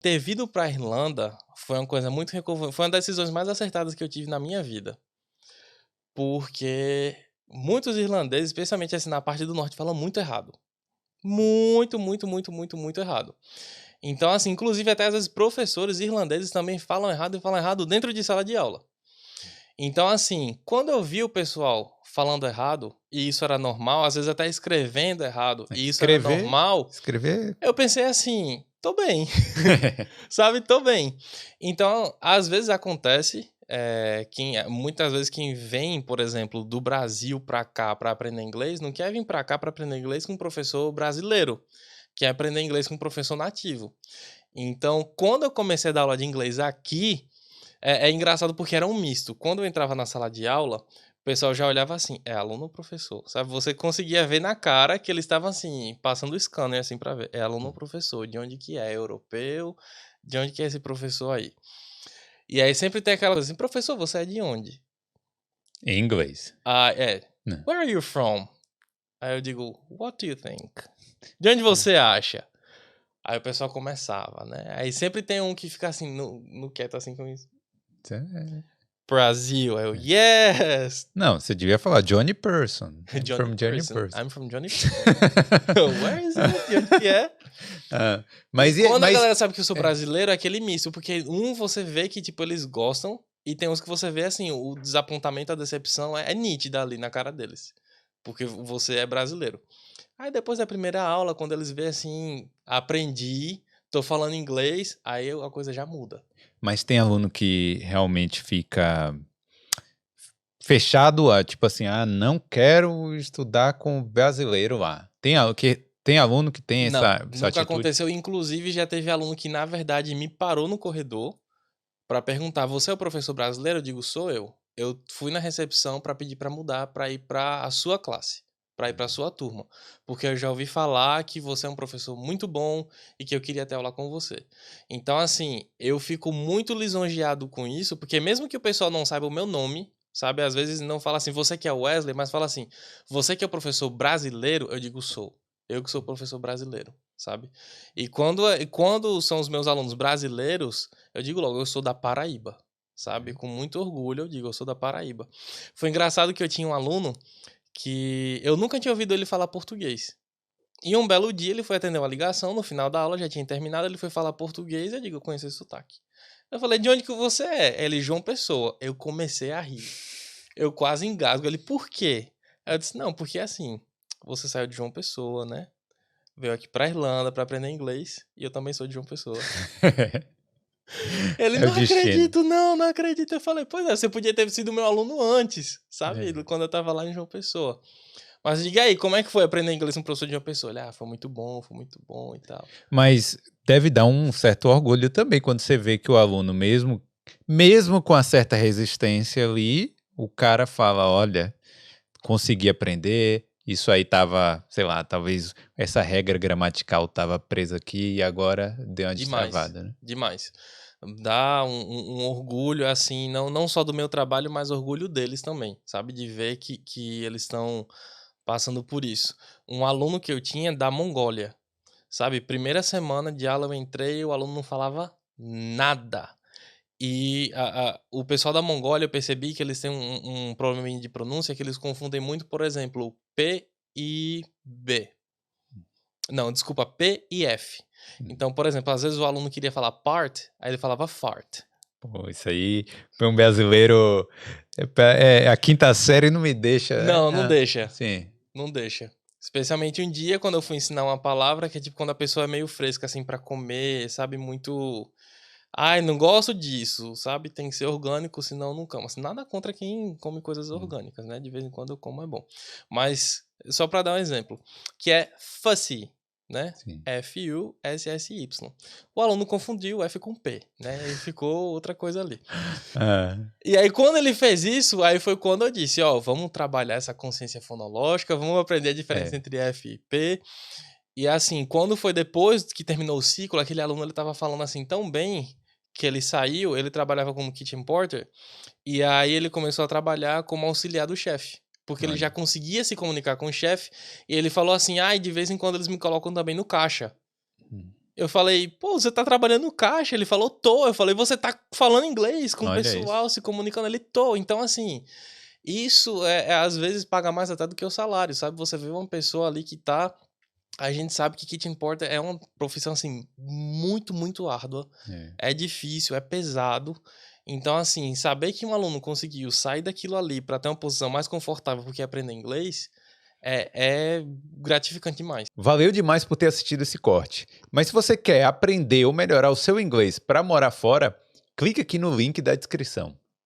ter vindo pra Irlanda foi uma coisa muito reconfortante. Foi uma das decisões mais acertadas que eu tive na minha vida. Porque muitos irlandeses, especialmente assim na parte do norte, falam muito errado. Muito, muito, muito, muito, muito errado. Então, assim, inclusive até às vezes professores irlandeses também falam errado e falam errado dentro de sala de aula. Então, assim, quando eu vi o pessoal falando errado, e isso era normal, às vezes até escrevendo errado, e isso era normal, Escrever. eu pensei assim, tô bem, sabe? Tô bem. Então, às vezes acontece, muitas vezes quem vem, por exemplo, do Brasil pra cá pra aprender inglês, não quer vir pra cá pra aprender inglês com um professor brasileiro, quer aprender inglês com um professor nativo. Então, quando eu comecei a dar aula de inglês aqui, é engraçado porque era um misto. Quando eu entrava na sala de aula, o pessoal já olhava assim, é aluno ou professor? Sabe? Você conseguia ver na cara que eles estavam assim, passando o scanner assim pra ver. É aluno ou professor? De onde que é? Europeu? De onde que é esse professor aí? E aí sempre tem aquela coisa assim, professor, você é de onde? Em inglês. Ah, é. Não. Where are you from? Aí eu digo, what do you think? De onde você acha? Aí o pessoal começava, né? Aí sempre tem um que fica assim, no quieto assim com isso. Brasil, aí eu, yes! Não, você devia falar Johnny Person. I'm Johnny from Johnny Person. Person. I'm from Johnny Person. Where is it? De onde que é? Mas, E quando a galera sabe que eu sou brasileiro, é aquele misto. Porque você vê que, tipo, eles gostam. E tem uns que você vê, assim, o desapontamento, a decepção é nítida ali na cara deles. Porque você é brasileiro. Aí depois da primeira aula, quando eles veem assim, aprendi, tô falando inglês, aí a coisa já muda. Mas tem aluno que realmente fica fechado a, tipo assim, não quero estudar com brasileiro lá. Tem aluno que tem Não, essa nunca atitude? aconteceu. Inclusive, já teve aluno que, na verdade, me parou no corredor pra perguntar: você é o professor brasileiro? Eu digo: sou eu. Eu fui na recepção pra pedir pra mudar, pra ir pra a sua classe, pra ir pra sua turma. Porque eu já ouvi falar que você é um professor muito bom e que eu queria ter aula com você. Então, assim, eu fico muito lisonjeado com isso, porque mesmo que o pessoal não saiba o meu nome, sabe? Às vezes não fala assim, você que é o Wesley, mas fala assim, você que é o professor brasileiro? Eu digo: sou. Eu que sou professor brasileiro, sabe? E quando são os meus alunos brasileiros, eu digo logo, eu sou da Paraíba, sabe? Com muito orgulho eu digo, eu sou da Paraíba. Foi engraçado que eu tinha um aluno que eu nunca tinha ouvido ele falar português. E um belo dia ele foi atender uma ligação, no final da aula já tinha terminado, ele foi falar português, eu digo, eu conheço esse sotaque. Eu falei, de onde que você é? Ele, João Pessoa. Eu comecei a rir. Eu quase engasgo. Ele, por quê? Aí eu disse, não, porque assim, você saiu de João Pessoa, né? Veio aqui pra Irlanda pra aprender inglês, e eu também sou de João Pessoa. Ele, É o não destino. acredito, não acredito. Eu falei, pois é, você podia ter sido meu aluno antes, sabe? Quando eu tava lá em João Pessoa. Mas diga aí, como é que foi aprender inglês com o professor de João Pessoa? Ele, foi muito bom e tal. Mas deve dar um certo orgulho também quando você vê que o aluno, mesmo com a certa resistência ali, o cara fala, olha, consegui aprender, isso aí tava, sei lá, talvez essa regra gramatical tava presa aqui e agora deu uma Demais, destravada, né? demais. Dá um orgulho, assim, não só do meu trabalho, mas orgulho deles também, sabe? De ver que eles estão passando por isso. Um aluno que eu tinha da Mongólia, sabe? Primeira semana de aula eu entrei, o aluno não falava nada. E o pessoal da Mongólia, eu percebi que eles têm um probleminha de pronúncia, que eles confundem muito, por exemplo, P e B. Não, desculpa, P e F. Então, por exemplo, às vezes o aluno queria falar part, aí ele falava fart. Pô, isso aí, para um brasileiro, a quinta série não me deixa, né? Não deixa. Sim. Não deixa. Especialmente um dia quando eu fui ensinar uma palavra que é tipo quando a pessoa é meio fresca, assim, pra comer, sabe? Muito. Ai, não gosto disso, sabe? Tem que ser orgânico, senão não como. Assim, nada contra quem come coisas orgânicas, né? De vez em quando eu como, é bom. Mas, só pra dar um exemplo, que é fussy, né? Sim. F-U-S-S-Y. O aluno confundiu o F com P, né? E ficou outra coisa ali. Ah, E aí, quando ele fez isso, aí foi quando eu disse, vamos trabalhar essa consciência fonológica, vamos aprender a diferença entre F e P. E assim, quando foi depois que terminou o ciclo, aquele aluno ele tava falando assim tão bem que ele saiu, ele trabalhava como kitchen porter, e aí ele começou a trabalhar como auxiliar do chefe. Porque ele olha. já conseguia se comunicar com o chefe, e ele falou assim, de vez em quando eles me colocam também no caixa. Eu falei, pô, você tá trabalhando no caixa? Ele falou, tô. Eu falei, você tá falando inglês com o Olha pessoal, isso. se comunicando? Ele, tô. Então, assim, isso às vezes paga mais até do que o salário, sabe? Você vê uma pessoa ali que tá. A gente sabe que Kitchen Porter é uma profissão, assim, muito, muito árdua. É. É difícil, é pesado. Então, assim, saber que um aluno conseguiu sair daquilo ali para ter uma posição mais confortável porque aprender inglês é gratificante demais. Valeu demais por ter assistido esse corte. Mas se você quer aprender ou melhorar o seu inglês para morar fora, clique aqui no link da descrição.